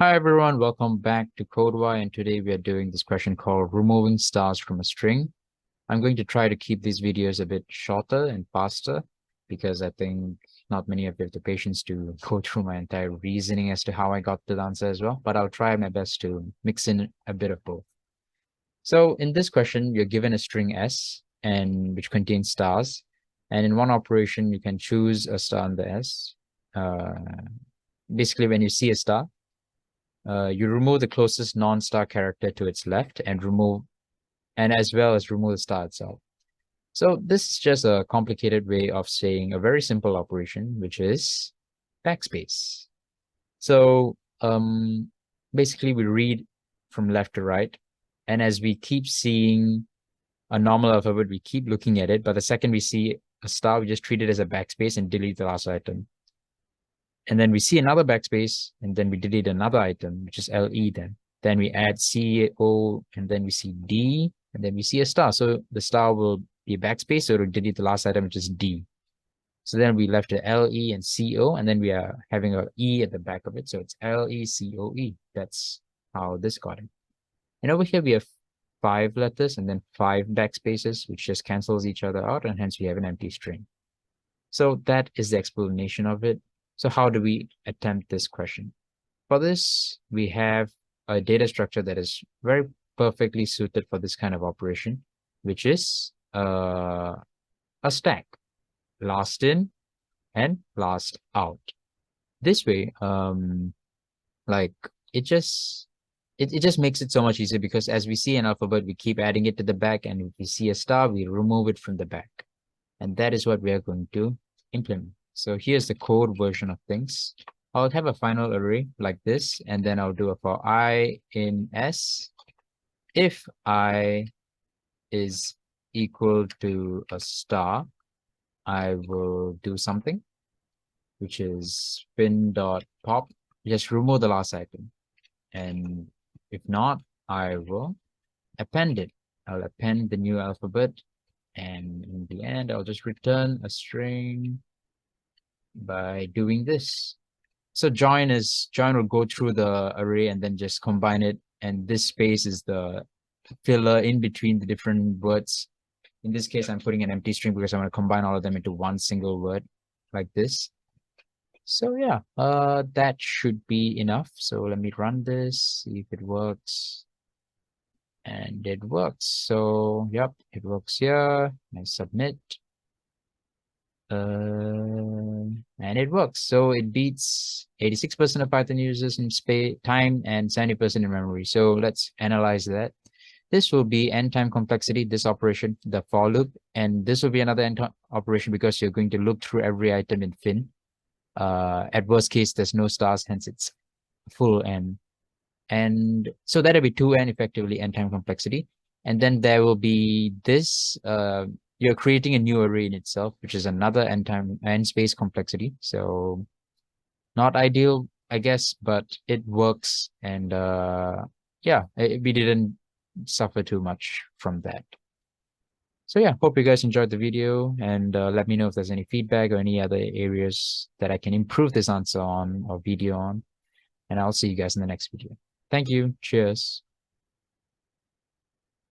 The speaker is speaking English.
Hi everyone, welcome back to CodeY, and today we are doing this question called removing stars from a string. I'm going to try to keep these videos a bit shorter and faster because I think not many of you have the patience to go through my entire reasoning as to how I got to the answer as well, but I'll try my best to mix in a bit of both. So in this question, you're given a string S and which contains stars, and in one operation you can choose a star in the S. Basically, when you see a star, you remove the closest non-star character to its left and as well as remove the star itself. So this is just a complicated way of saying a very simple operation, which is backspace. So basically we read from left to right, and as we keep seeing a normal alphabet, we keep looking at it, but the second we see a star, we just treat it as a backspace and delete the last item. And then we see another backspace, and then we delete another item, which is LE then. Then we add C, O, and then we see D, and then we see a star. So the star will be a backspace, so it will delete the last item, which is D. So then we left the LE and CO, and then we are having a E at the back of it. So it's LECOE. That's how this got it. And over here we have 5 letters and then 5 backspaces, which just cancels each other out, and hence we have an empty string. So that is the explanation of it. So how do we attempt this question? For this, we have a data structure that is very perfectly suited for this kind of operation, which is a stack, last in and last out. This way, like it just makes it so much easier because as we see an alphabet, we keep adding it to the back, and if we see a star, we remove it from the back. And that is what we are going to implement. So here's the code version of things. I'll have a final array like this, and then I'll do a for I in S. If I is equal to a star, I will do something, which is spin.pop. Just remove the last item. And if not, I will append it. I'll append the new alphabet, and in the end, I'll just return a string by doing this. So join will go through the array and then just combine it. And this space is the filler in between the different words. In this case, I'm putting an empty string because I'm going to combine all of them into one single word like this. So yeah, that should be enough. So let me run this, see if it works. And it works. So yep, it works here. I submit. And it works. So it beats 86% of Python users in time and 70% in memory. So let's analyze that. This will be n time complexity, this operation, the for loop, and this will be another n operation because you're going to look through every item in fin. At worst case, there's no stars, hence it's full n. And so that'll be 2n, effectively n time complexity. And then there will be this, you're creating a new array in itself, which is another n space complexity. So not ideal, I guess, but it works. And yeah, we didn't suffer too much from that. So yeah, hope you guys enjoyed the video, and let me know if there's any feedback or any other areas that I can improve this answer on or video on. And I'll see you guys in the next video. Thank you. Cheers.